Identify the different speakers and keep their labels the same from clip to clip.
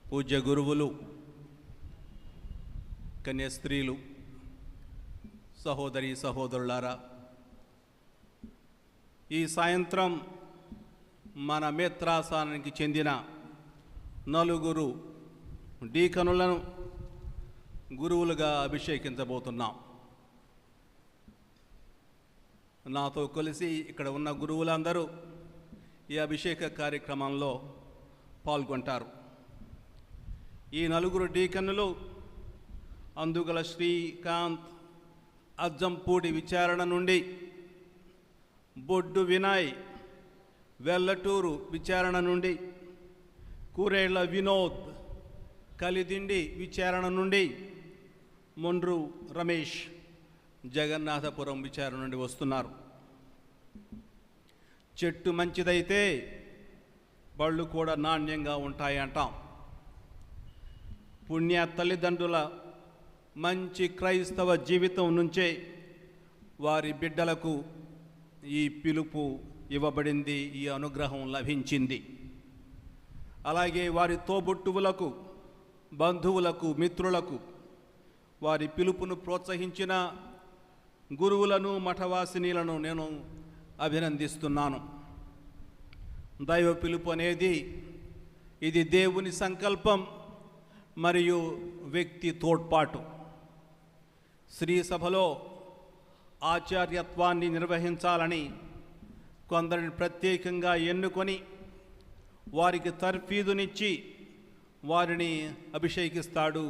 Speaker 1: పూజ్య గురువులు, కన్యాస్త్రీలు, సహోదరి సహోదరులారా, ఈ సాయంత్రం మన మేత్రాసనానికి చెందిన 4 డీకనులను గురువులుగా అభిషేకించబోతున్నాం. నాతో కలిసి ఇక్కడ ఉన్న గురువులందరూ ఈ అభిషేక కార్యక్రమంలో పాల్గొంటారు. ఈ 4 డీకన్నులు అందుగల శ్రీకాంత్ అజ్జంపూడి విచారణ నుండి, బొడ్డు వినయ్ వెల్లటూరు విచారణ నుండి, కూరేళ్ల వినోద్ కలిదిండి విచారణ నుండి, మొండ్రు రమేష్ జగన్నాథపురం విచారణ నుండి వస్తున్నారు. చెట్టు మంచిదైతే బళ్ళు కూడా నాణ్యంగా ఉంటాయి అంటాం. పుణ్య తల్లిదండ్రుల మంచి క్రైస్తవ జీవితం నుంచే వారి బిడ్డలకు ఈ పిలుపు ఇవ్వబడింది, ఈ అనుగ్రహం లభించింది. అలాగే వారి తోబుట్టువులకు, బంధువులకు, మిత్రులకు వారి పిలుపును ప్రోత్సహించిన గురువులను, మఠవాసినీలను నేను అభినందిస్తున్నాను. దైవ పిలుపు అనేది ఇది దేవుని సంకల్పం మరియు వ్యక్తి తోడ్పాటు. శ్రీ సభలో ఆచార్యత్వాన్ని నిర్వహించాలని కొందరిని ప్రత్యేకంగా ఎన్నుకొని వారికి తర్ఫీదునిచ్చి వారిని అభిషేకిస్తాడు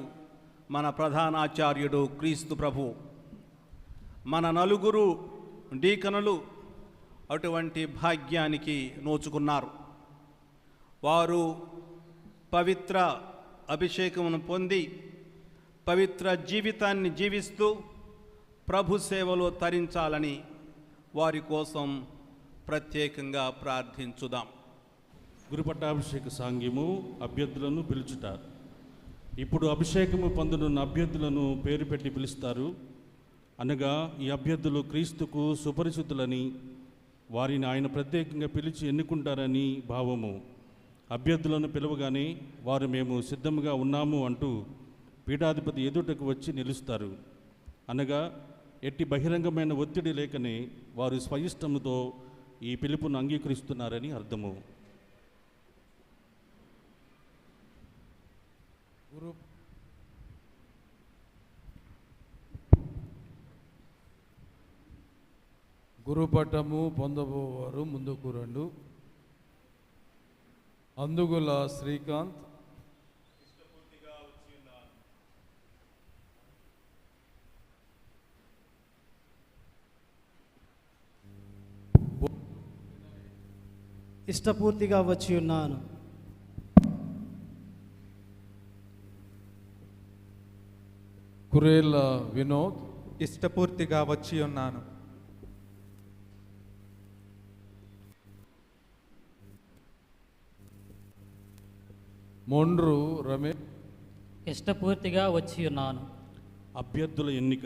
Speaker 1: మన ప్రధానాచార్యుడు క్రీస్తు ప్రభు. మన 4 డీకనులు అటువంటి భాగ్యానికి నోచుకున్నారు. వారు పవిత్ర అభిషేకమును పొంది పవిత్ర జీవితాన్ని జీవిస్తూ ప్రభు సేవలో తరించాలని వారి కోసం ప్రత్యేకంగా ప్రార్థించుదాం.
Speaker 2: గురుపట్టాభిషేక సాంగ్యము అభ్యర్థులను పిలుచుట. ఇప్పుడు అభిషేకము పొందనున్న అభ్యర్థులను పేరు పెట్టి పిలుస్తారు. అనగా ఈ అభ్యర్థులు క్రీస్తుకు సుపరిచితులని, వారిని ఆయన ప్రత్యేకంగా పిలిచి ఎన్నుకుంటారని భావము. అభ్యర్థులను పిలవగానే వారు మేము సిద్ధంగా ఉన్నాము అంటూ పీఠాధిపతి ఎదుటకు వచ్చి నిలుస్తారు. అనగా ఎట్టి బహిరంగమైన ఒత్తిడి లేకనే వారు స్వయిష్టముతో ఈ పిలుపును అంగీకరిస్తున్నారని అర్థము.
Speaker 3: గురుపట్టము పొందబోవారు ముందుకు రండు. అందుగుల శ్రీకాంత్,
Speaker 4: ఇష్టపూర్తిగా వచ్చి ఉన్నాను.
Speaker 3: కురేళ్ళ వినోద్,
Speaker 5: ఇష్టపూర్తిగా వచ్చి ఉన్నాను.
Speaker 3: మొండ్రు రమేష్,
Speaker 6: ఇష్టపూర్తిగా వచ్చి ఉన్నాను.
Speaker 2: అభ్యర్థుల ఎన్నిక.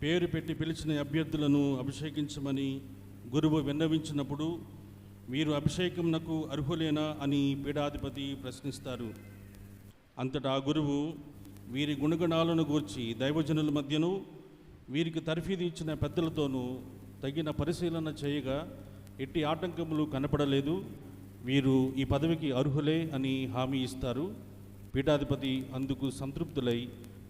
Speaker 2: పేరు పెట్టి పిలిచిన అభ్యర్థులను అభిషేకించమని గురువు విన్నవించినప్పుడు వీరు అభిషేకంనకు అర్హులేనా అని పీఠాధిపతి ప్రశ్నిస్తారు. అంతటా గురువు వీరి గుణగణాలను గూర్చి దైవజనుల మధ్యను వీరికి తర్ఫీదు ఇచ్చిన పెద్దలతోనూ తగిన పరిశీలన చేయగా ఎట్టి ఆటంకములు కనపడలేదు, వీరు ఈ పదవికి అర్హులే అని హామీ ఇస్తారు. పీఠాధిపతి అందుకు సంతృప్తులై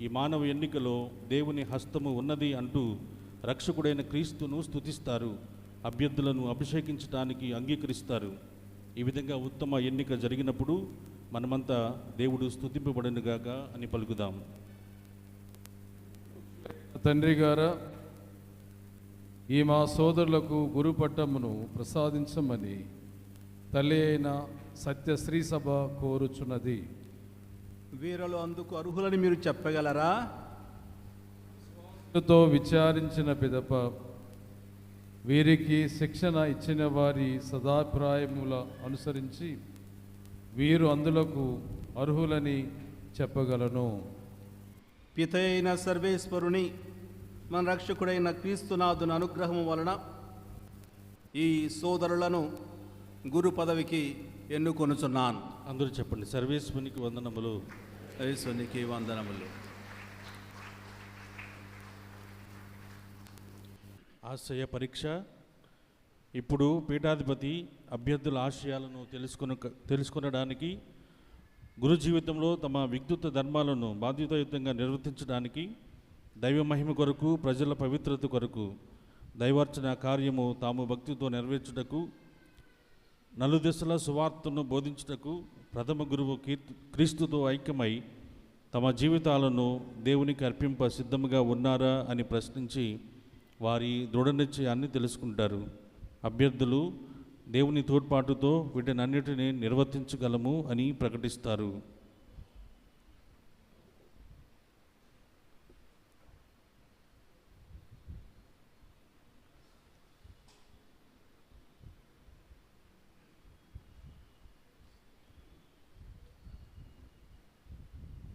Speaker 2: ఈ మానవ ఎన్నికలో దేవుని హస్తము ఉన్నది అంటూ రక్షకుడైన క్రీస్తును స్తుతిస్తారు. అభ్యర్థులను అభిషేకించడానికి అంగీకరిస్తారు. ఈ విధంగా ఉత్తమ ఎన్నిక జరిగినప్పుడు మనమంతా దేవుడు స్తుతింపబడునుగాక అని పలుకుదాం.
Speaker 3: తండ్రి గారా, ఈ మా సోదరులకు గురుపట్టమును ప్రసాదించమని తల్లి అయిన సత్యశ్రీ సభ కోరుచున్నది.
Speaker 1: వీరిలో అందుకు అర్హులని మీరు చెప్పగలరా?
Speaker 3: తో విచారించిన పిదప వీరికి శిక్షణ ఇచ్చిన వారి సదాభిప్రాయముల అనుసరించి వీరు అందులకు అర్హులని చెప్పగలను.
Speaker 1: పిత అయిన సర్వేశ్వరుని, మన రక్షకుడైన క్రీస్తునాథుని అనుగ్రహం వలన ఈ సోదరులను గురు పదవికి ఎన్నుకొనుచున్నాను.
Speaker 2: అందరూ చెప్పండి. సర్వేశ్వరునికి వందనములు.
Speaker 1: యేసునికి వందనములు.
Speaker 2: ఆశయ పరీక్ష. ఇప్పుడు పీఠాధిపతి అభ్యర్థుల ఆశయాలను తెలుసుకొనడానికి, గురు జీవితంలో తమ విద్యుత్ ధర్మాలను బాధ్యతాయుతంగా నిర్వర్తించడానికి, దైవ మహిమ కొరకు, ప్రజల పవిత్రత కొరకు, దైవార్చన కార్యము తాము భక్తితో నెరవేర్చుటకు, నలుదిశల సువార్తను బోధించుటకు ప్రథమ గురువు క్రీస్తుతో ఐక్యమై తమ జీవితాలను దేవునికి అర్పింప సిద్ధముగా ఉన్నారా అని ప్రశ్నించి వారి దృఢ నిశ్చయాన్ని తెలుసుకుంటారు. అభ్యర్థులు దేవుని తోడ్పాటుతో వీటినన్నిటినీ నిర్వర్తించగలము అని ప్రకటిస్తారు.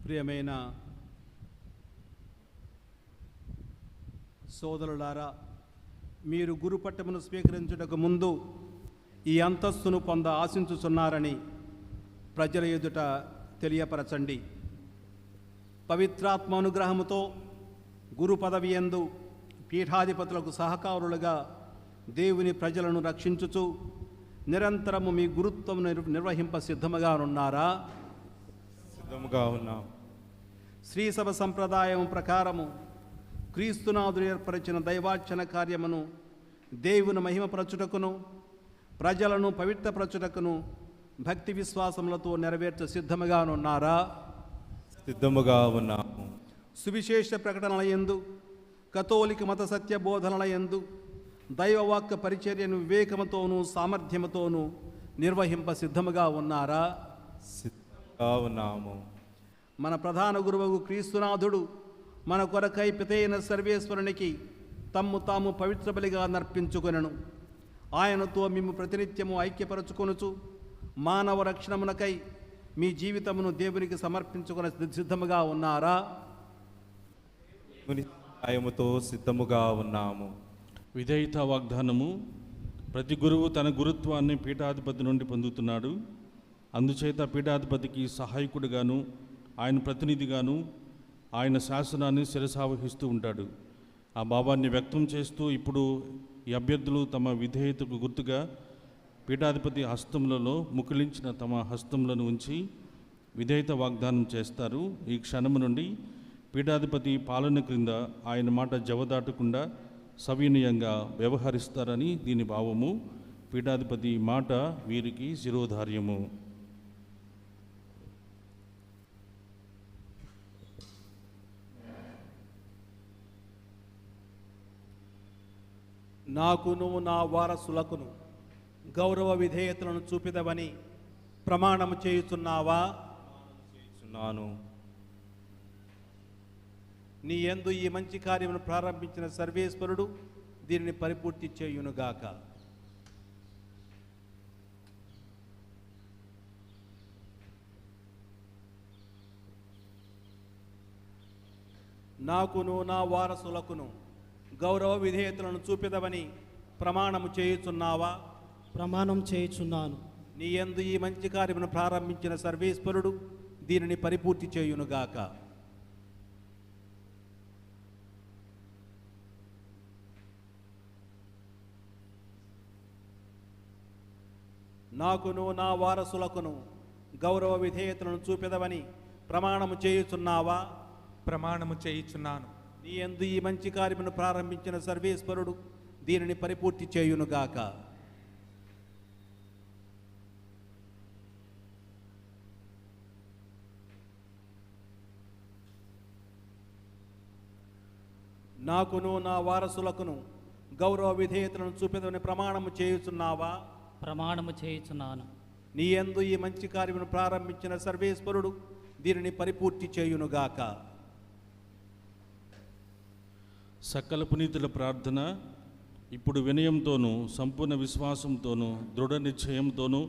Speaker 1: ప్రియమైన సోదరులారా, మీరు గురుపట్టమును స్వీకరించుటకు ముందు ఈ అంతస్తును ఆశించుచున్నారని ప్రజల ఎదుట తెలియపరచండి. పవిత్రాత్మ అనుగ్రహముతో గురు పదవి యందు పీఠాధిపతులకు సహకారులుగా దేవుని ప్రజలను రక్షించుచు నిరంతరము మీ గురుత్వం నిర్వహింప సిద్ధముగా ఉన్నారా?
Speaker 5: సిద్ధముగా ఉన్నాం.
Speaker 1: శ్రీసభ సంప్రదాయం ప్రకారము క్రీస్తునాథుడు ఏర్పరిచిన దైవార్చన కార్యమును దేవుని మహిమపరచుటకును, ప్రజలను పవిత్రపరచుటకును భక్తి విశ్వాసములతో నెరవేర్చ సిద్ధముగా ఉన్నారా?
Speaker 5: సిద్ధముగా ఉన్నాము.
Speaker 1: సువిశేష ప్రకటనల యందు, కథోలిక మత సత్య బోధనల యందు దైవవాక్య పరిచర్యను వివేకముతోనూ సామర్థ్యముతోనూ నిర్వహింప సిద్ధముగా ఉన్నారా?
Speaker 5: సిద్ధంగా ఉన్నాము.
Speaker 1: మన ప్రధాన గురువు క్రీస్తునాథుడు మన కొరకై పితైన సర్వేశ్వరునికి తమ్ము తాము పవిత్ర బలిగా నర్పించుకొనెను. ఆయనతో మేము ప్రతినిత్యము ఐక్యపరచుకొనుచు మానవ రక్షణమునకై మీ జీవితమును దేవునికి సమర్పించుకుని సిద్ధముగా ఉన్నారా?
Speaker 5: ఆయముతో సిద్ధముగా ఉన్నాము.
Speaker 2: విధేయత వాగ్దానము. ప్రతి గురువు తన గురుత్వాన్ని పీఠాధిపతి నుండి పొందుతున్నాడు. అందుచేత పీఠాధిపతికి సహాయకుడిగాను, ఆయన ప్రతినిధిగాను ఆయన శాసనాన్ని శిరసావహిస్తూ ఉంటాడు. ఆ భావాన్ని వ్యక్తం చేస్తూ ఇప్పుడు ఈ అభ్యర్థులు తమ విధేయతకు గుర్తుగా పీఠాధిపతి హస్తములలో ముకులించిన తమ హస్తములను ఉంచి విధేయత వాగ్దానం చేస్తారు. ఈ క్షణము నుండి పీఠాధిపతి పాలన క్రింద ఆయన మాట జవదాటకుండా సవినయంగా వ్యవహరిస్తారని దీని భావము. పీఠాధిపతి మాట వీరికి శిరోధార్యము.
Speaker 1: నాకును నా వారసులకును గౌరవ విధేయతలను చూపిదవని ప్రమాణము చేయుచున్నావా?
Speaker 5: చేయుచున్నాను.
Speaker 1: నీ యందు ఈ మంచి కార్యమును ప్రారంభించిన సర్వేశ్వరుడు దీనిని పరిపూర్తి చేయునుగాక. నాకును నా వారసులకును గౌరవ విధేయతలను చూపిదవని ప్రమాణము చేయుచున్నావా?
Speaker 4: ప్రమాణం చేయుచున్నాను.
Speaker 1: నీ యందు ఈ మంచి కార్యమును ప్రారంభించిన సర్వేశ్వరుడు దీనిని పరిపూర్తి చేయునుగాక. నాకును నా వారసులకును గౌరవ విధేయతలను చూపెదవని ప్రమాణము చేయుచున్నావా?
Speaker 5: ప్రమాణము చేయుచున్నాను.
Speaker 1: నీ యందు ఈ మంచి కార్యమును ప్రారంభించిన సర్వేశ్వరుడు దీనిని పరిపూర్తి చేయునుగాక. నాకును నా వారసులకును గౌరవ విధేయతలను చూపెదవని ప్రమాణము చేయుచున్నావా?
Speaker 6: ప్రమాణము చేయుచున్నాను.
Speaker 1: నీ యందు ఈ మంచి కార్యమును ప్రారంభించిన సర్వేశ్వరుడు దీనిని పరిపూర్తి చేయునుగాక.
Speaker 2: సకల పునీతుల ప్రార్థన ఇప్పుడు వినయంతోనూ సంపూర్ణ విశ్వాసంతోనూ దృఢ నిశ్చయంతోనూ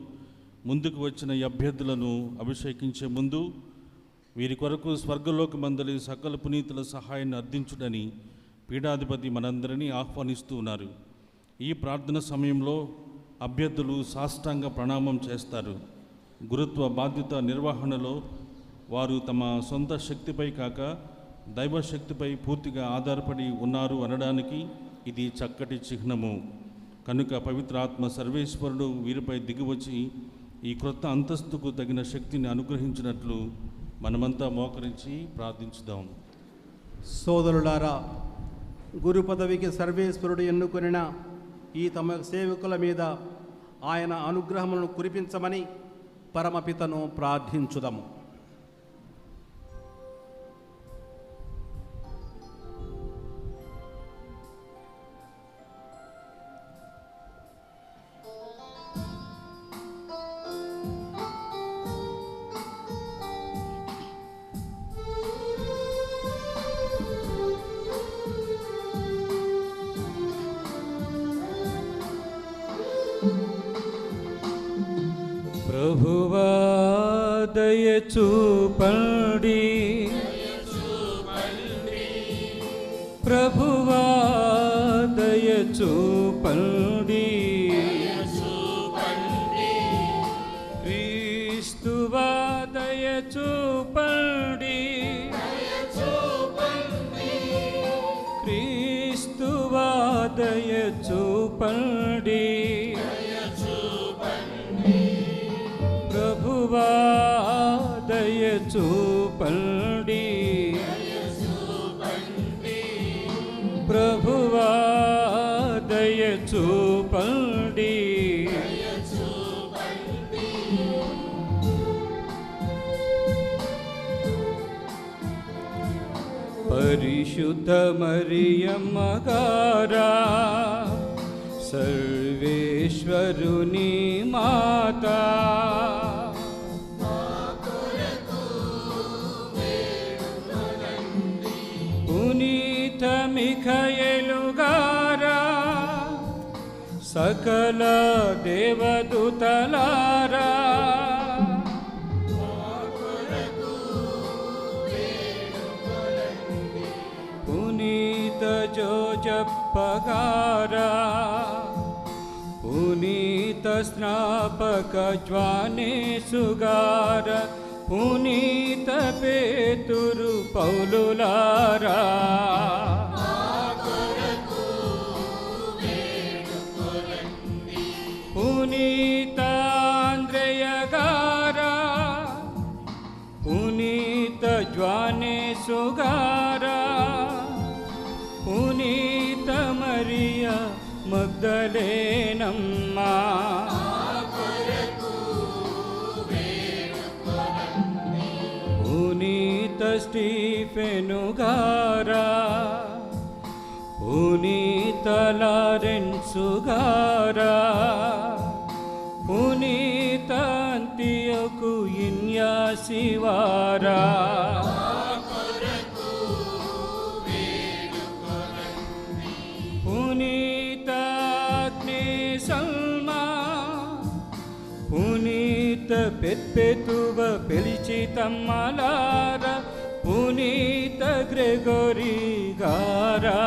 Speaker 2: ముందుకు వచ్చిన ఈ అభ్యర్థులను అభిషేకించే ముందు వీరి కొరకు స్వర్గలోకమందలి సకల పునీతుల సహాయాన్ని అర్థించుడని పీఠాధిపతి మనందరినీ ఆహ్వానిస్తూ ఉన్నారు. ఈ ప్రార్థన సమయంలో అభ్యర్థులు సాష్టాంగ ప్రణామం చేస్తారు. గురుత్వ బాధ్యత నిర్వహణలో వారు తమ సొంత శక్తిపై కాక దైవశక్తిపై పూర్తిగా ఆధారపడి ఉన్నారు అనడానికి ఇది చక్కటి చిహ్నము. కనుక పవిత్రాత్మ సర్వేశ్వరుడు వీరిపై దిగివచ్చి ఈ క్రొత్త అంతస్తుకు తగిన శక్తిని అనుగ్రహించినట్లు మనమంతా మోకరించి ప్రార్థించుదాం.
Speaker 1: సోదరులారా, గురు పదవికి సర్వేశ్వరుడు ఎన్నుకొనిన ఈ తమ సేవకుల మీద ఆయన అనుగ్రహములను కురిపించమని పరమపితను ప్రార్థించుదాము.
Speaker 7: ప్రభువా దయ చూపండి, ప్రభువా దయ చూపండి, క్రీస్తువా దయ చూపండి, క్రీస్తువా దయ చూపండి, ప్రభువా దయ చూపండి, ప్రభువా దయ చూపండి, పరిశుద్ధ మరియమ్మ గారా సర్వేశ్వరుని మాతా, పునీత మిఖాయేలు గారా సకల దేవదూతలారా, పునీత జోజప్ప గారా, పునీత స్నాపక జ్వానేసు గారా, పునీత పేతురు పౌలులారా, పునీత ఆంద్రేయ గారా, పునీత జ్వానేసు గారా, పునీత మరియ మగ్దలేనమ్మ, పునీత స్టీఫెను గారా, పునీత లారెన్సు గారా, పునీత అంతియోకు ఇన్యాసివారా, పునీత అగ్నేసల్మా, పునీత పెప్పెతువ పెలిచితమ్మలార, పునీత గ్రెగోరీ గారా,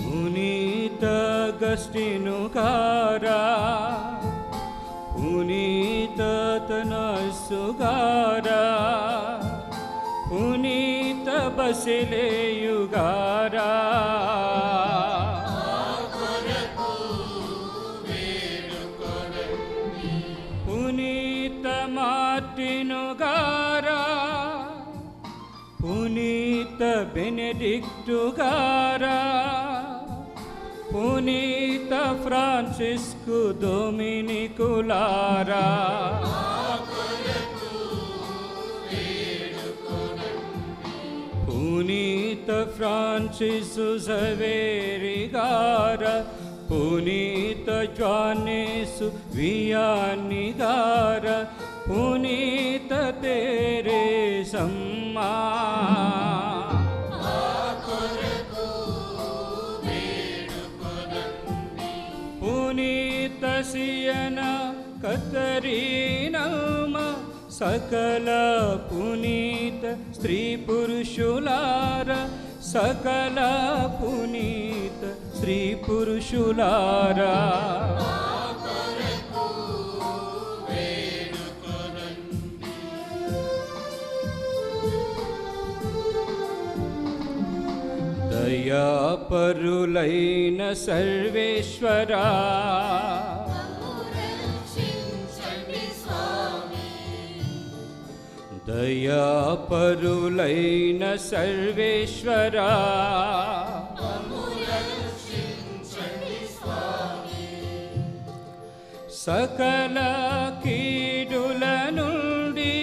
Speaker 7: పునీత అగస్టిను గారా, పునీత తనస్సు గారా, పునీత బసిలేయు గారా, పునీత మార్టిను గారా, పునీత బెనెడిక్టు గారా, పునీత ఫ్రాన్సిస్కు డొమినికులారా, పునీత ఫ్రాన్సిసు జవేరి గారా, పునీత జ్వానేసు వియాని గారా, పునీత తెరేసమ్మా, పునీత సియన కతరీనమ్మ, సకల పునీత స్త్రీ పురుషులార, సకల పునీత స్త్రీ పురుషులారా దయాపరులైన సర్వేశ్వరా దయాపరులైన సర్వేశ్వరా సకల కీడుల నుండి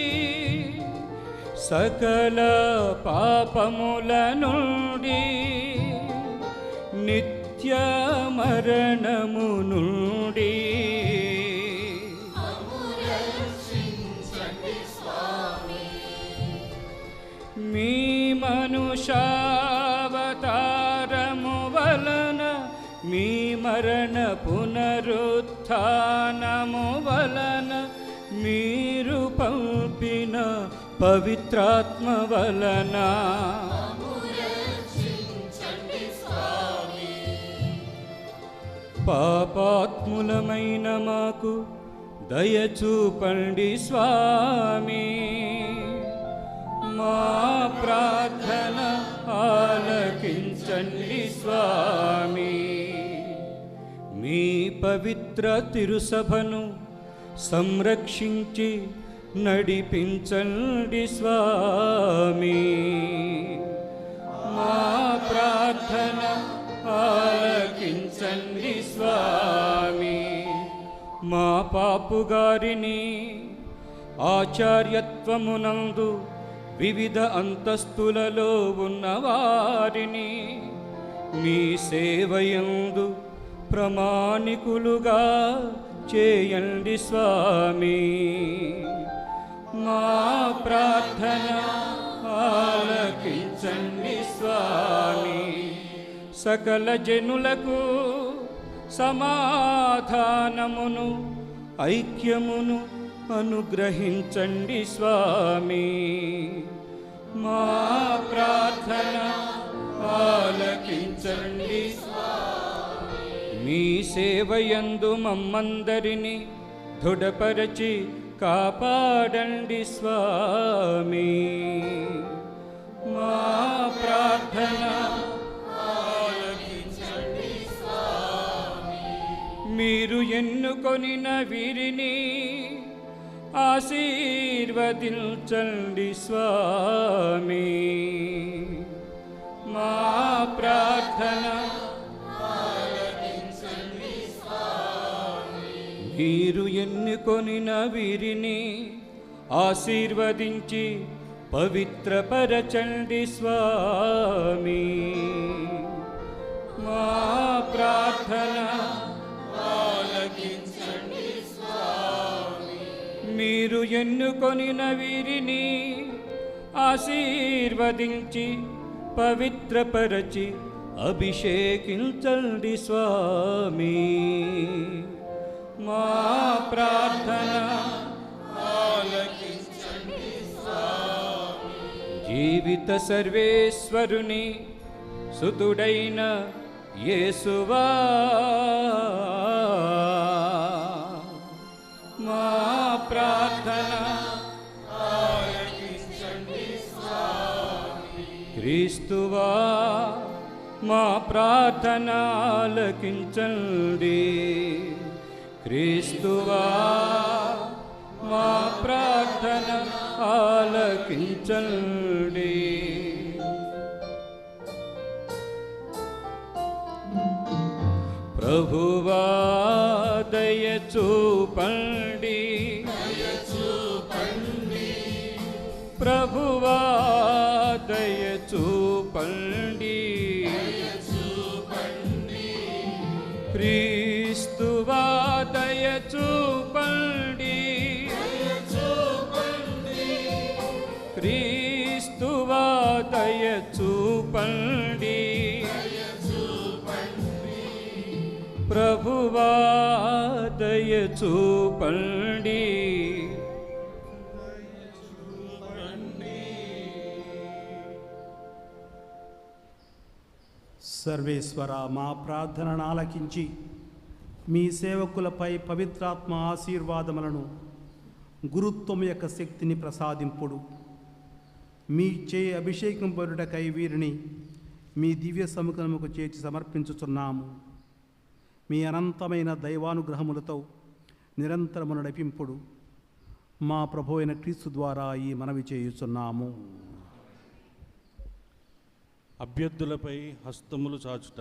Speaker 7: సకల పాపముల నుండి నిత్య మరణము నుండి మీ మనుషావతారము వలన మీ మరణ పునరుత్థానము వలన మీరు పంపిన పవిత్రాత్మ వలన పాపాత్ములమైన మాకు దయచూపండి స్వామి. మా ప్రార్థన ఆలకించండి స్వామి. మీ పవిత్ర తిరుసభను సంరక్షించి నడిపించండి స్వామి. మా ప్రార్థన ఆలకించండి స్వామి. మా పాపుగారిని ఆచార్యత్వమునందు వివిధ అంతస్తులలో ఉన్నవారిని మీ సేవయందు ప్రమాణికులుగా చేయండి స్వామి. మా ప్రార్థన ఆలకించండి స్వామి. సకల జనులకు సమాధానమును ఐక్యమును అనుగ్రహించండి స్వామి. మా ప్రార్థన ఆలకించండి. మీ సేవయందు మమ్మందరిని దృఢపరచి కాపాడండి స్వామి. మా ప్రార్థన ఆలకించండి స్వామి. మీరు ఎన్నుకొనిన వీరిని ఆశీర్వదించండి స్వామి. మా ప్రార్థన ఆలకించండి స్వామి. మీరు ఎన్నుకొనిన వీరిని ఆశీర్వదించి పవిత్రపరచండి స్వామి. మా ప్రార్థన ఆలకించండి స్వామి. మీరు ఎన్నుకొనిన వీరిని ఆశీర్వదించి పవిత్రపరచి అభిషేకించండి స్వామి. మా ప్రార్థన ఆలకించండి స్వామి. జీవిత సర్వేశ్వరుని సుతుడైన యేసువా, మా ప్రార్థన ఆలకించండి స్వామి. క్రీస్తువా, మా ప్రార్థన ఆలకించండి. క్రీస్తువా, మా ప్రార్థన ఆలకించండి. ప్రభువా దయ చూపండి. ప్రభువా దయ చూపండి. క్రీస్తువా దయ చూపండి. క్రీస్తువా దయ చూపండి. ప్రభువా దయ చూపండి.
Speaker 1: సర్వేశ్వర, మా ప్రార్థనను ఆలకించి మీ సేవకులపై పవిత్రాత్మ ఆశీర్వాదములను, గురుత్వం యొక్క శక్తిని ప్రసాదింపుడు. మీ చేయి అభిషేకం పరుటకై వీరిని మీ దివ్య సముఖముకు చేర్చి సమర్పించుచున్నాము. మీ అనంతమైన దైవానుగ్రహములతో నిరంతరము నడిపింపుడు. మా ప్రభు అయిన క్రీస్తు ద్వారా ఈ మనవి చేయుచున్నాము.
Speaker 2: అభ్యర్థులపై హస్తములు చాచుట.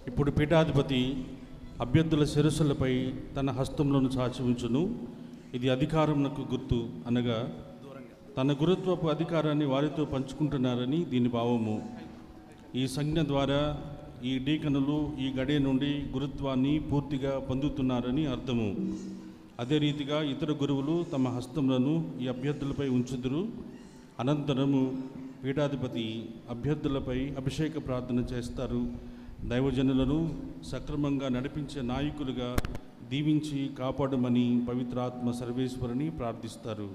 Speaker 2: ఇప్పుడు పీఠాధిపతి అభ్యర్థుల శిరస్సులపై తన హస్తములను చాచి ఉంచును. ఇది అధికారమునకు గుర్తు, అనగా తన గురుత్వపు అధికారాన్ని వారితో పంచుకుంటున్నారని దీని భావము. ఈ సంజ్ఞ ద్వారా ఈ డీకనులు ఈ గడియ నుండి గురుత్వాన్ని పూర్తిగా పొందుతున్నారని అర్థము. అదే రీతిగా ఇతర గురువులు తమ హస్తములను ఈ అభ్యర్థులపై ఉంచుదురు. అనంతరము పీఠాధిపతి అభ్యర్థులపై అభిషేక ప్రార్థన చేస్తారు. దైవజనులను సక్రమంగా నడిపించే నాయకులుగా దీవించి కాపాడమని పవిత్రాత్మ సర్వేశ్వరుని ప్రార్థిస్తారు.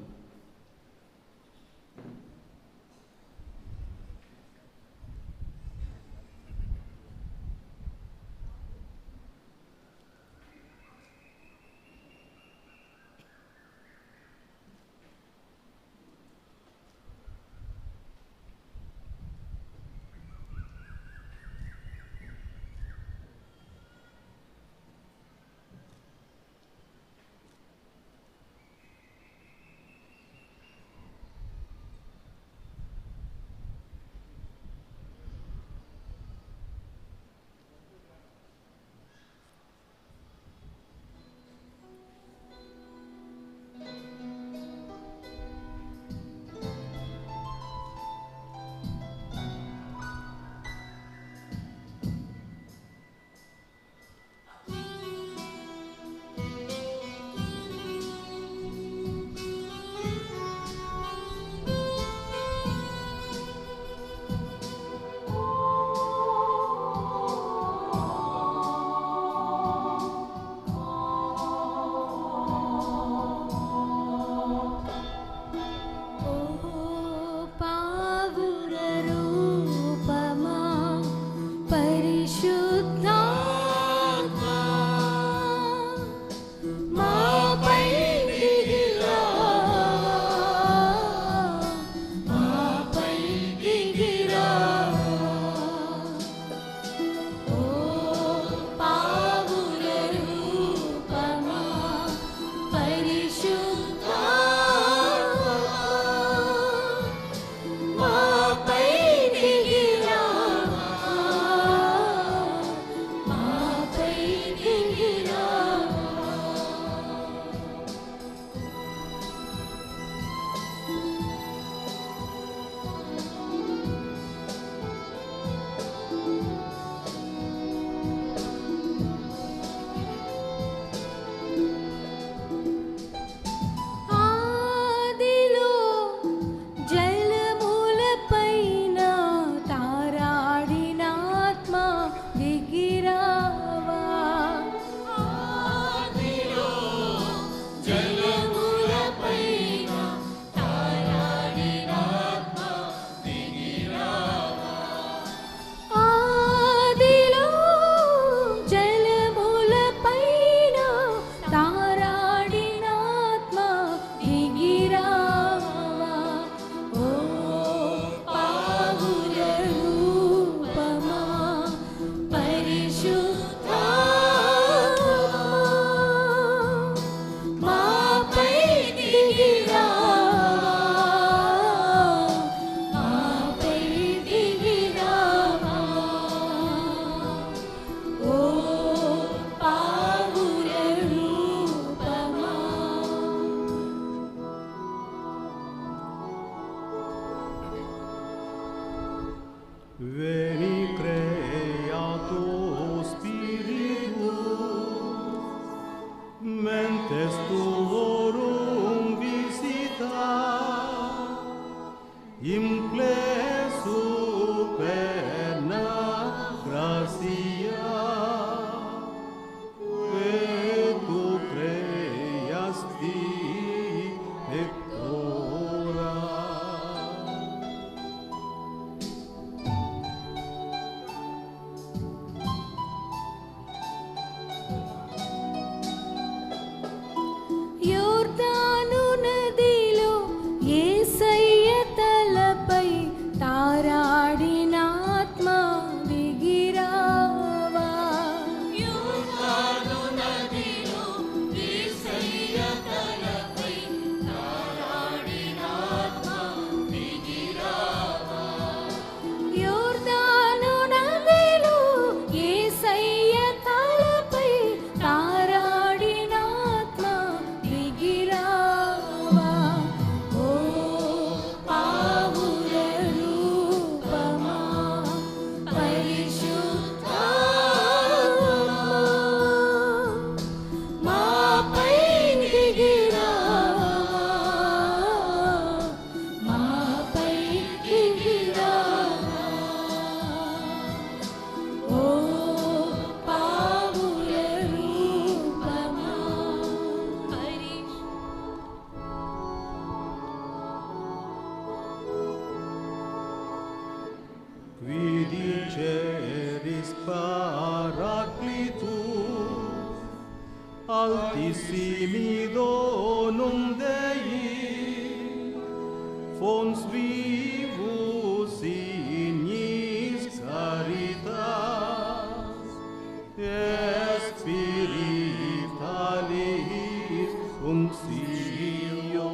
Speaker 8: annuncio.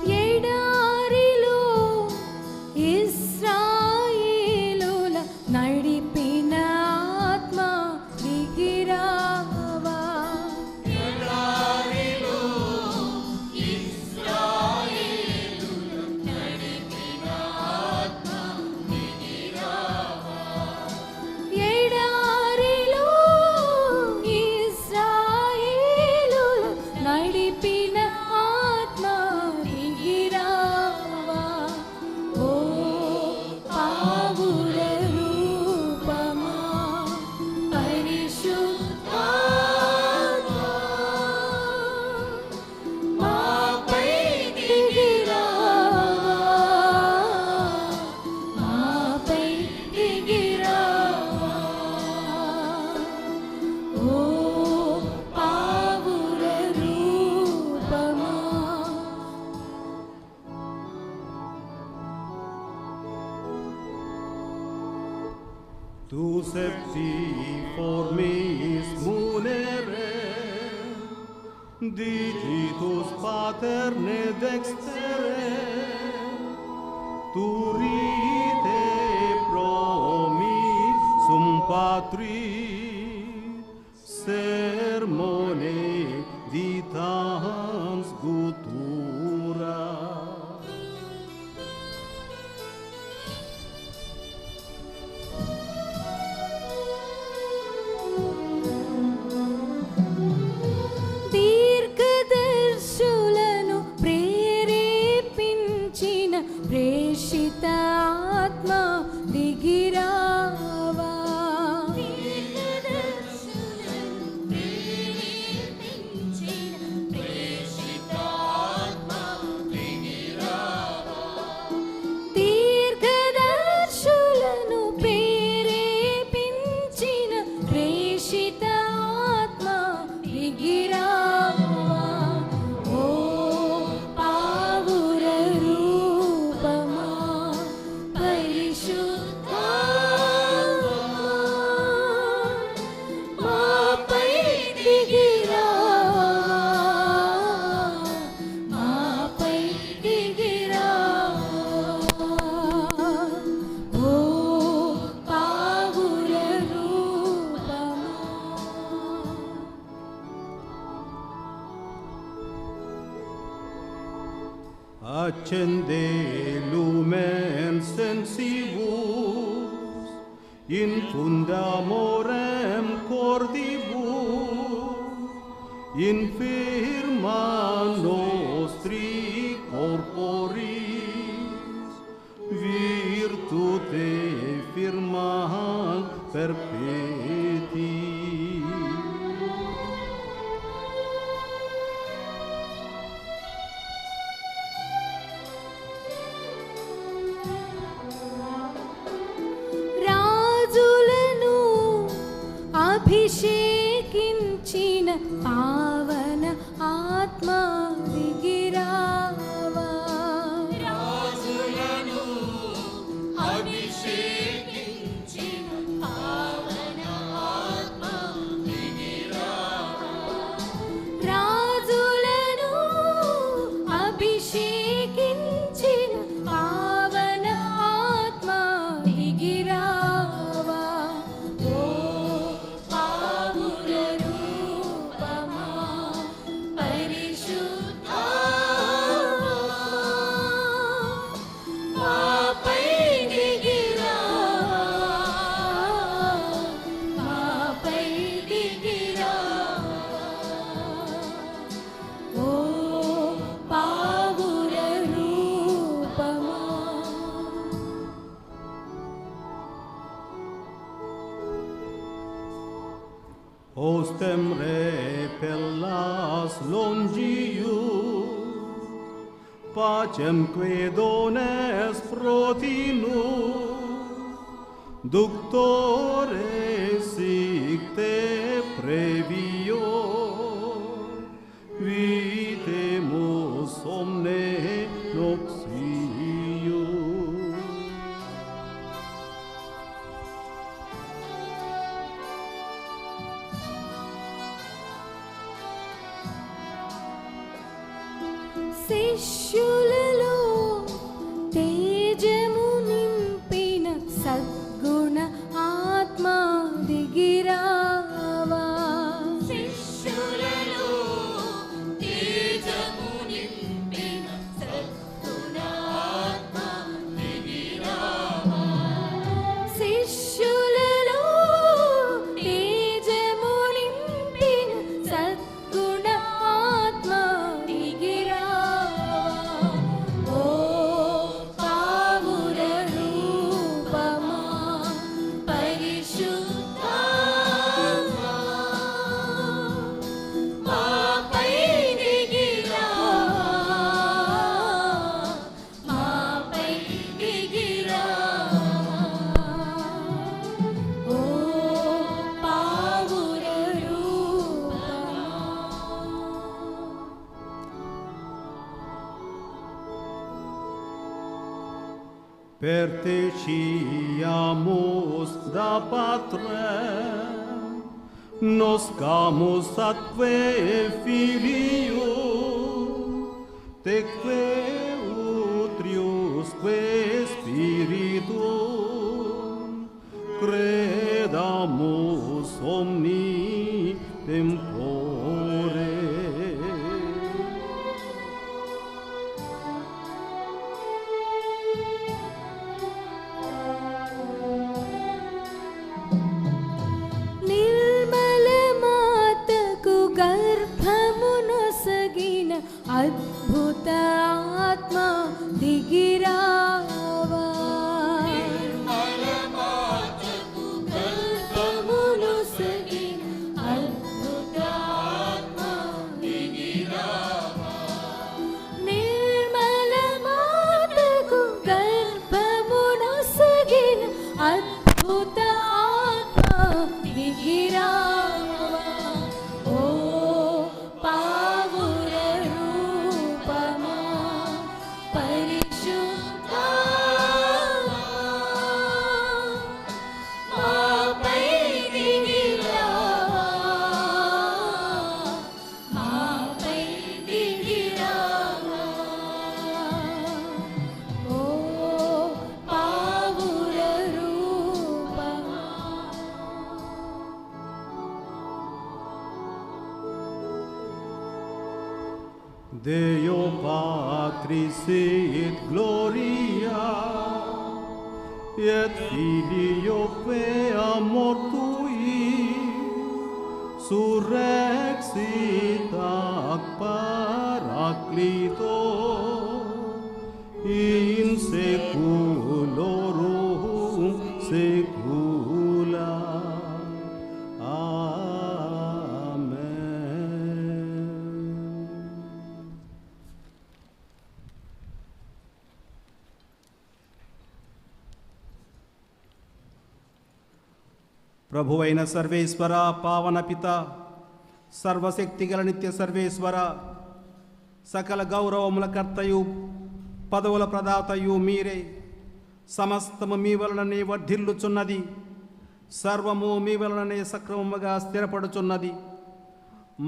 Speaker 9: ఎడారిలో ఇశ్రాయేలుల నడిపిన ఆత్మ దిగిరావా. ఎడారిలో ఇశ్రాయేలుల నడిపిన ఆత్మ దిగిరావా. ఓ పావుర రూపమా పరిశుద్ధాత్మా మాపై దిగిరావా. మాపై దిగిరావా. ఓ పావుర రూపమా.
Speaker 8: Tu septiformis munere, digitus paterne dextere, turite promissum patri, sermone ditans gutura.
Speaker 9: దీర్ఘదర్శులను ప్రేరేపించిన ప్రేషిత ఆత్మ దిగిరావా. దీర్ఘదర్శులను ప్రేరేపించిన ప్రేషిత ఆత్మ దిగిరావా. ఓ పావుర రూపమా పరిశుద్ధాత్మా మాపై దిగిరావా. మాపై దిగిరావా. ఓ పావుర రూపమా.
Speaker 8: Accende lumen sensibus, infunda morem cordibus, infirma nostri corporis, virtute firman perpeti.
Speaker 9: రాజులను అభిషేకించిన పావన ఆత్మ దిగిరావా. రాజులను అభిషేకించిన పావన ఆత్మ దిగిరావా. రాజులను అభిషేకించిన పావన ఆత్మ దిగిరావా. ఓ పావుర రూపమా పరిశుద్ధాత్మా మాపై దిగిరావా. మాపై దిగిరావా. ఓ పావుర రూపమా.
Speaker 8: Hostem repellas longius, pacem que dones protinus, ductore sic te previo, vitemus omne noxio.
Speaker 9: శిష్యులలో తేజము నింపిన సద్గుణ ఆత్మ దిగిరావా. శిష్యులలో తేజము నింపిన సద్గుణ ఆత్మ దిగిరావా. శిష్యులలో తేజము నింపిన సద్గుణ ఆత్మ దిగిరావా. ఓ పావుర రూపమా పరిశుద్ధాత్మా మాపై దిగిరావా. మాపై దిగిరావా. ఓ పావుర రూపమా.
Speaker 8: Perteciamus da Patrem, noscamus atque Filio, teque utriusque Spiritum, credamus omni tempore.
Speaker 9: Nirmala మాతకు గర్భమునొసగిన అద్భుత ఆత్మ దిగిరావా. నిర్మల మాతకు గర్భమునొసగిన అద్భుత ఆత్మ దిగిరావా. నిర్మల మాతకు గర్భమునొసగిన అద్భుత ఆత్మ దిగిరావా. ఓ పావుర రూపమా పరిశుద్ధాత్మా మాపై దిగిరావా. మాపై దిగిరావా. ఓ పావుర రూపమా.
Speaker 8: Deo Patris et Gloria, et Filio amor tui, surrexit ac paraclito, in seculorum secula. Amen.
Speaker 1: ప్రభువైన సర్వేశ్వర, పావన పిత, సర్వశక్తిగల నిత్య సర్వేశ్వర, సకల గౌరవముల కర్తయు పదవుల ప్రదాతయు మీరే. సమస్తము మీ వలననే వర్ధిల్లుచున్నది, సర్వము మీ వలననే సక్రమముగా స్థిరపడుచున్నది.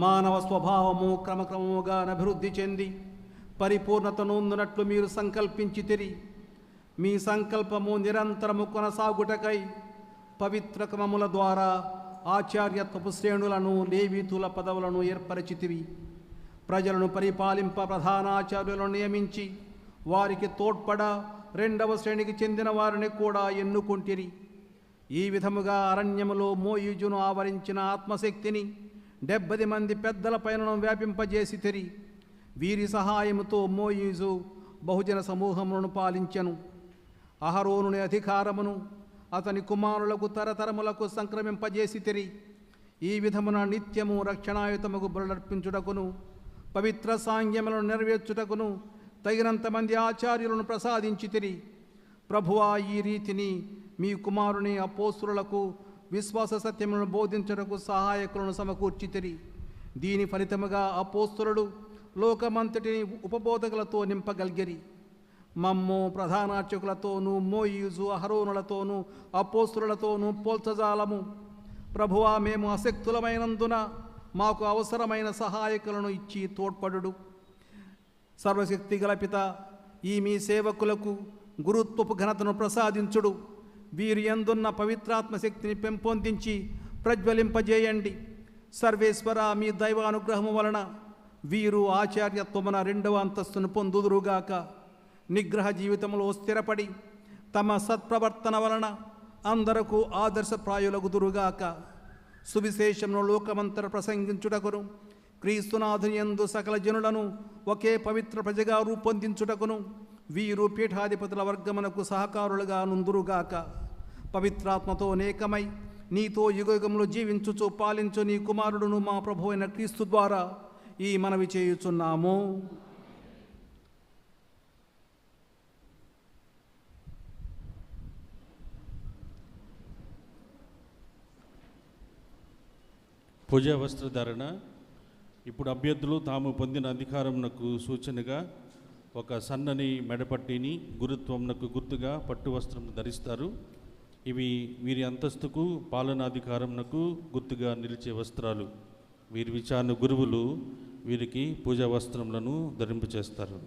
Speaker 1: మానవ స్వభావము క్రమక్రమముగా అభివృద్ధి చెంది పరిపూర్ణత నొందినట్లు మీరు సంకల్పించితిరి. మీ సంకల్పము నిరంతరము కొనసాగుటకై పవిత్ర క్రమముల ద్వారా ఆచార్యత్వపు శ్రేణులను, లేవీతుల పదవులను ఏర్పరచితివి. ప్రజలను పరిపాలింప ప్రధానాచార్యులను నియమించి వారికి తోడ్పడ రెండవ శ్రేణికి చెందిన వారిని కూడా ఎన్నుకుంటిరి. ఈ విధముగా అరణ్యములో మోయిజును ఆవరించిన ఆత్మశక్తిని 70 మంది పెద్దల పైనను వ్యాపింపజేసితిరి. వీరి సహాయముతో మోయిజు బహుజన సమూహములను పాలించెను. అహరోనుని అధికారమును అతని కుమారులకు తరతరములకు సంక్రమింపజేసితిరి. ఈ విధమున నిత్యము రక్షణాయుతముకు బలులర్పించుటకును, పవిత్ర సాంగ్యములను నెరవేర్చుటకును తగినంత మంది ఆచార్యులను ప్రసాదించితిరి. ప్రభువా, ఈ రీతిని మీ కుమారుని అపోస్తులకు విశ్వాస సత్యములను బోధించుటకు సహాయకులను సమకూర్చితిరి. దీని ఫలితముగా అపోస్తులు లోకమంతటిని ఉపబోధకులతో నింపగలిగిరి. మమ్ము ప్రధానార్చకులతోనూ, మోయిజు అహరోనులతోనూ, అపోస్తులతోనూ పోల్చజాలము. ప్రభువా, మేము అశక్తులమైనందున మాకు అవసరమైన సహాయకులను ఇచ్చి తోడ్పడుడు. సర్వశక్తి గల పిత, ఈ మీ సేవకులకు గురుత్వపు ఘనతను ప్రసాదించుడు. వీరు ఎందున్న పవిత్రాత్మ శక్తిని పెంపొందించి ప్రజ్వలింపజేయండి. సర్వేశ్వర, మీ దైవ అనుగ్రహము వలన వీరు ఆచార్యత్వమున 2వ అంతస్తును పొందుదురుగాక. నిగ్రహ జీవితంలో స్థిరపడి తమ సత్ప్రవర్తన వలన అందరకు ఆదర్శప్రాయులగుదురుగాక. సువిశేషమును లోకమంతర ప్రసంగించుటకును, క్రీస్తునాథుని యందు సకల జనులను ఒకే పవిత్ర ప్రజగా రూపొందించుటకును వీరు పీఠాధిపతుల వర్గమునకు సహకారులుగా నుందురుగాక. పవిత్రాత్మతో అనేకమై నీతో యుగయుగములు జీవించుచు పాలించు నీ కుమారుడును మా ప్రభు అయిన క్రీస్తు ద్వారా ఈ మనవి చేయుచున్నాము.
Speaker 2: పూజా వస్త్రధారణ. ఇప్పుడు అభ్యర్థులు తాము పొందిన అధికారమునకు సూచనగా ఒక సన్నని మెడపట్టిని గురుత్వమునకు గుర్తుగా పట్టు వస్త్రం ధరిస్తారు. ఇవి వీరి అంతస్తుకు పాలనాధికారమునకు గుర్తుగా నిలిచే వస్త్రాలు. వీరి విచారణ గురువులు వీరికి పూజా వస్త్రములను ధరింపచేస్తారు.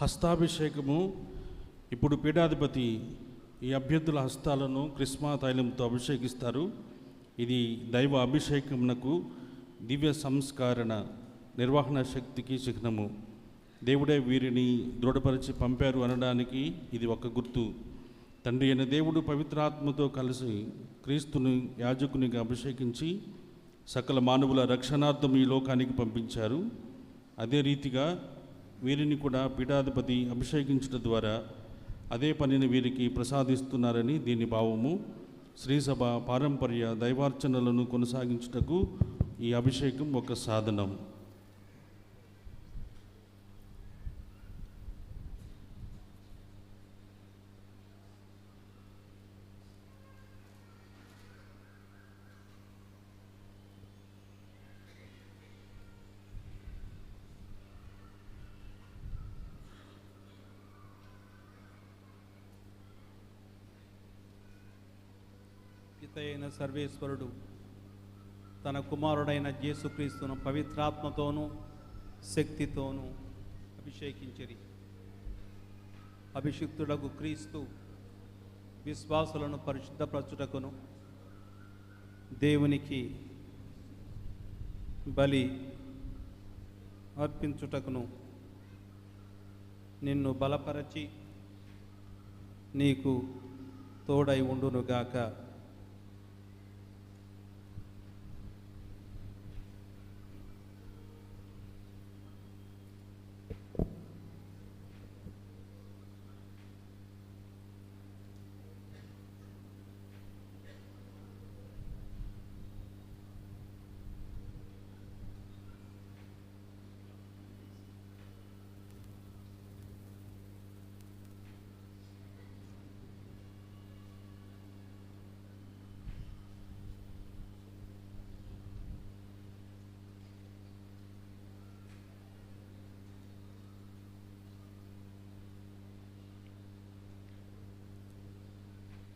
Speaker 2: హస్తాభిషేకము. ఇప్పుడు పీఠాధిపతి ఈ అభ్యర్థుల హస్తాలను క్రిస్మా తైలంతో అభిషేకిస్తారు. ఇది దైవ అభిషేకమునకు దివ్య సంస్కరణ నిర్వహణ శక్తికి చిహ్నము. దేవుడే వీరిని దృఢపరిచి పంపారు అనడానికి ఇది ఒక గుర్తు. తండ్రి అయిన దేవుడు పవిత్రాత్మతో కలిసి క్రీస్తుని యాజకునిగా అభిషేకించి సకల మానవుల రక్షణార్థం ఈ లోకానికి పంపించారు. అదే రీతిగా వీరిని కూడా పీఠాధిపతి అభిషేకించడం ద్వారా అదే పనిని వీరికి ప్రసాదిస్తున్నారని దీని భావము. శ్రీసభ పారంపర్య దైవార్చనలను కొనసాగించుటకు ఈ అభిషేకం ఒక సాధనం.
Speaker 1: అయిన సర్వేశ్వరుడు తన కుమారుడైన యేసుక్రీస్తును పవిత్రాత్మతోనూ శక్తితోనూ అభిషేకించిరి. అభిషిక్తుడగు క్రీస్తు విశ్వాసులను పరిశుద్ధపరచుటకును దేవునికి బలి అర్పించుటకును నిన్ను బలపరచి నీకు తోడై ఉండునుగాక.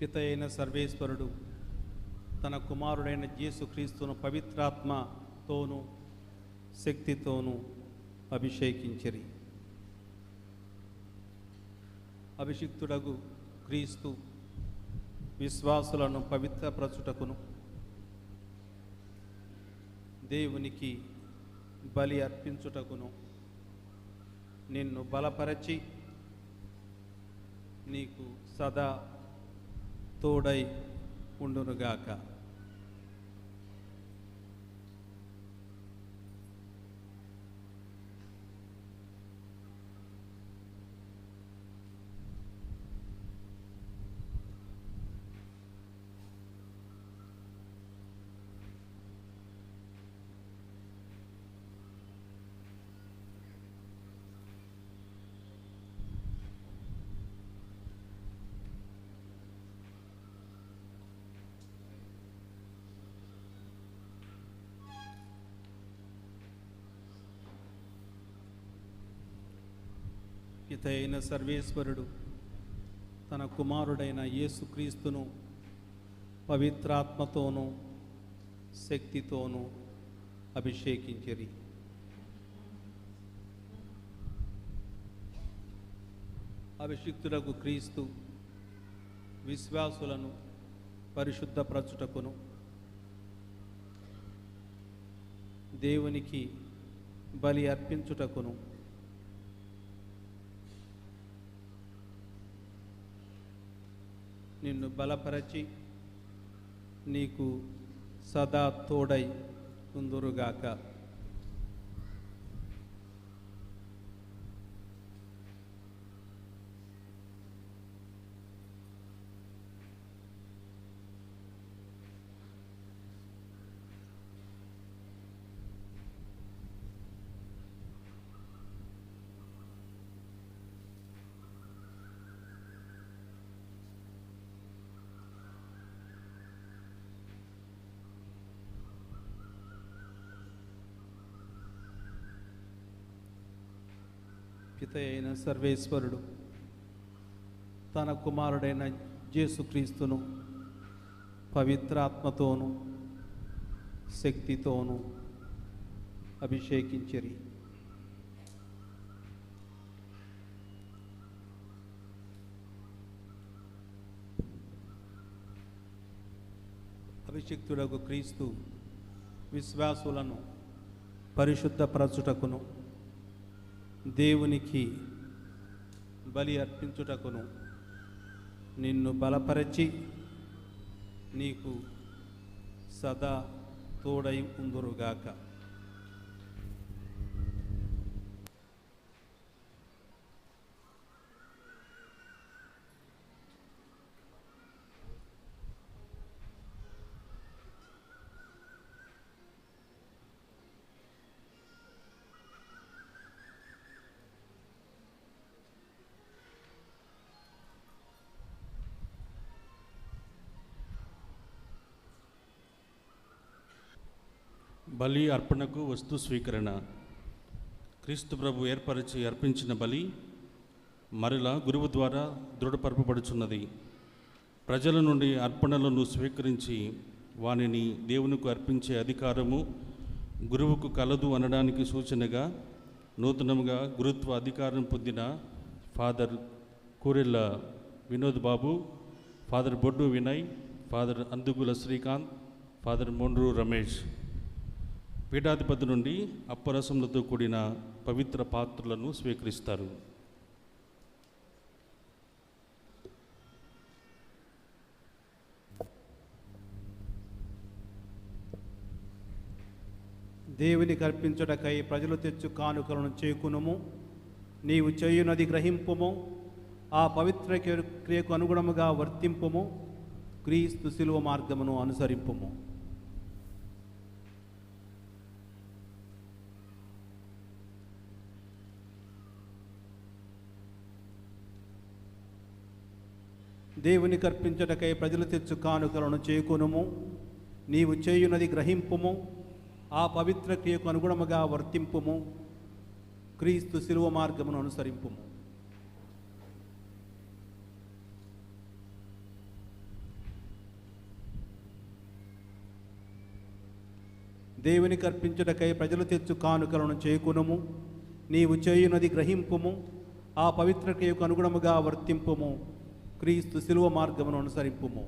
Speaker 1: పిత అయిన సర్వేశ్వరుడు తన కుమారుడైన యేసుక్రీస్తును పవిత్రాత్మతోనూ శక్తితోనూ అభిషేకించిరి. అభిషిక్తుడగు క్రీస్తు విశ్వాసులను పవిత్రపరచుటకును దేవునికి బలి అర్పించుటకును నిన్ను బలపరచి నీకు సదా తోడై ఉండునుగాక. పిత అయిన సర్వేశ్వరుడు తన కుమారుడైన యేసుక్రీస్తును పవిత్రాత్మతోనూ శక్తితోనూ అభిషేకించిరి. అభిషిక్తులకు క్రీస్తు విశ్వాసులను పరిశుద్ధపరచుటకును దేవునికి బలి అర్పించుటకును నిన్ను బలపరచి నీకు సదా తోడై ఉందురుగాక. పిత అయిన సర్వేశ్వరుడు తన కుమారుడైన యేసుక్రీస్తును పవిత్రాత్మతోనూ శక్తితోనూ అభిషేకించిరి. అభిషిక్తుడగు క్రీస్తు విశ్వాసులను పరిశుద్ధపరచుటకును దేవునికి బలి అర్పించుటకును నిన్ను బలపరచి నీకు సదా తోడై ఉందురుగాక.
Speaker 2: బలి అర్పణకు వస్తు స్వీకరణ. క్రీస్తు ప్రభు ఏర్పరిచి అర్పించిన బలి మరలా గురువు ద్వారా దృఢపరపబడుచున్నది. ప్రజల నుండి అర్పణలను స్వీకరించి వానిని దేవునికి అర్పించే అధికారము గురువుకు కలదు అనడానికి సూచనగా నూతనంగా గురుత్వ అధికారం పొందిన ఫాదర్ కూరెళ్ళ వినోద్ బాబు, ఫాదర్ బొడ్డు వినయ్, ఫాదర్ అందుగుల శ్రీకాంత్, ఫాదర్ మొండ్రు రమేష్ పీఠాధిపతి నుండి అప్పరసములతో కూడిన పవిత్ర పాత్రలను స్వీకరిస్తారు.
Speaker 1: దేవునికి అర్పించుటకై ప్రజలు తెచ్చు కానుకలను చేకునుము. నీవు చేయునది గ్రహింపుము. ఆ పవిత్ర క్రియకు అనుగుణముగా వర్తింపుము. క్రీస్తు శిలువ మార్గమును అనుసరింపుము. దేవునికి అర్పించుటకై ప్రజలు తెచ్చు కానుకలను చేకునుము. నీవు చేయునది గ్రహింపుము. ఆ పవిత్ర క్రియకు అనుగుణముగా వర్తింపుము. క్రీస్తు శిలువ మార్గమును అనుసరింపుము. దేవునికి అర్పించుటకై ప్రజలు తెచ్చు కానుకలను చేకునుము. నీవు చేయునది గ్రహింపుము. ఆ పవిత్ర క్రియకు అనుగుణముగా వర్తింపుము. క్రీస్తు శిలువ మార్గమును అనుసరింపుము.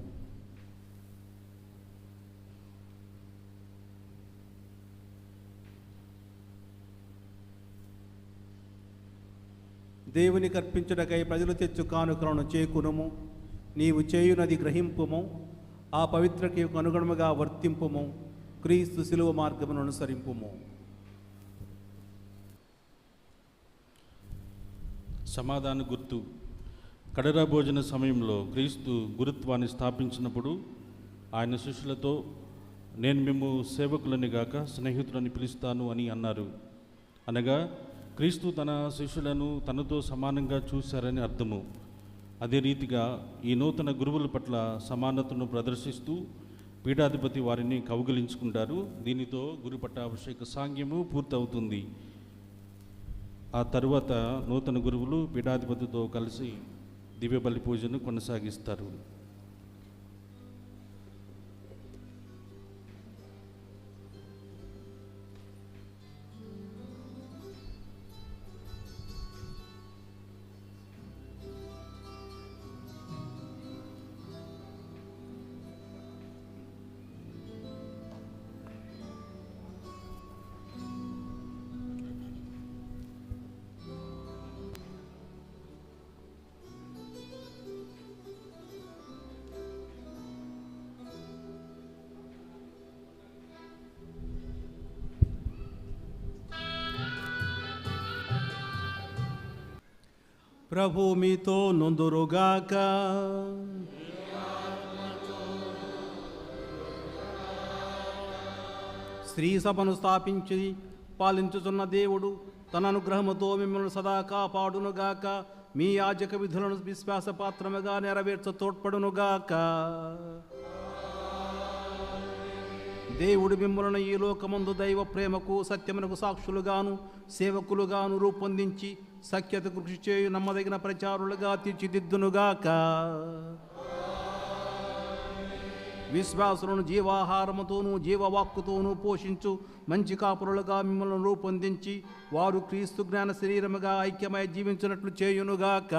Speaker 1: దేవునికి అర్పించుటకై ప్రజలు తెచ్చు కానుకలను చేకునుము. నీవు చేయునది గ్రహింపుము, ఆ పవిత్రకి అనుగుణముగా వర్తింపుము. క్రీస్తు శిలువ మార్గమును అనుసరింపుము.
Speaker 2: సమాధాన గుర్తు. కడరా భోజన సమయంలో క్రీస్తు గురుత్వాన్ని స్థాపించినప్పుడు ఆయన శిష్యులతో, నేను మేము సేవకులని గాక స్నేహితులని పిలుస్తాను అని అన్నారు. అనగా క్రీస్తు తన శిష్యులను తనతో సమానంగా చూశారని అర్థము. అదే రీతిగా ఈ నూతన గురువుల పట్ల సమానతను ప్రదర్శిస్తూ పీఠాధిపతి వారిని కౌగిలించుకుంటారు. దీనితో గురు పట్టాభిషేక సాంగ్యము పూర్తవుతుంది. ఆ తరువాత నూతన గురువులు పీఠాధిపతితో కలిసి దివ్యబలి పూజను కొనసాగిస్తారు.
Speaker 1: ప్రభు మీతో నొందురుగాక. స్త్రీ సభను స్థాపించి పాలించుచున్న దేవుడు తన అనుగ్రహముతో మిమ్మల్ని సదా కాపాడునుగాక. మీ యాజక విధులను విశ్వాసపాత్రముగా నెరవేర్చ తోడ్పడునుగాక. దేవుడు మిమ్మల్ని ఈ లోకమందు దైవ ప్రేమకు సత్యమునకు సాక్షులుగాను సేవకులుగాను రూపొందించి సఖ్యత కృషి చేయు నమ్మదగిన ప్రచారులుగా తీర్చిదిద్దునుగాక. విశ్వాసులను జీవాహారముతోనూ జీవవాక్కుతోనూ పోషించు మంచి కాపురులుగా మిమ్మల్ని రూపొందించి వారు క్రీస్తు జ్ఞాన శరీరముగా ఐక్యమై జీవించినట్లు చేయునుగాక.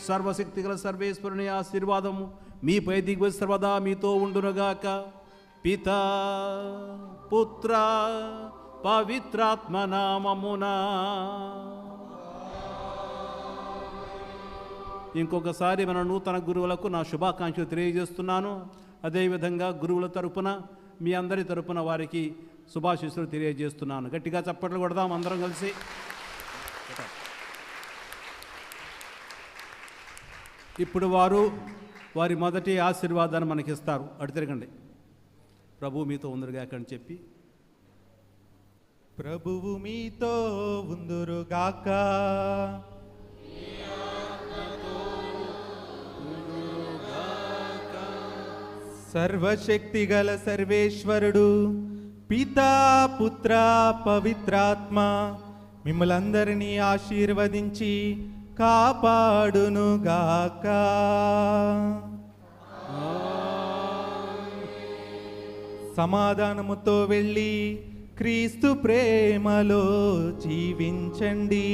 Speaker 1: సర్వశక్తిగల సర్వేశ్వరుని ఆశీర్వాదము మీపై దిగువ సర్వదా మీతో ఉండునుగాక. పితా పుత్ర పవిత్రాత్మ నామమునా. ఇంకొకసారి మన నూతన గురువులకు నా శుభాకాంక్షలు తెలియజేస్తున్నాను. అదేవిధంగా గురువుల తరపున మీ అందరి తరపున వారికి శుభాశీస్సులు తెలియజేస్తున్నాను. గట్టిగా చప్పట్లు కొడదాం అందరం కలిసి. ఇప్పుడు వారి మొదటి ఆశీర్వాదాన్ని మనకిస్తారు. అటు తిరగండి. ప్రభు మీతో ఉందరుగాక అని చెప్పి,
Speaker 5: ప్రభువు మీతో ఉందురుగాక. సర్వశక్తిగల సర్వేశ్వరుడు పితా పుత్ర పవిత్రాత్మ మిమ్మలందరినీ ఆశీర్వదించి కాపాడునుగాక. సమాధానముతో వెళ్ళి క్రీస్తు ప్రేమలో జీవించండి.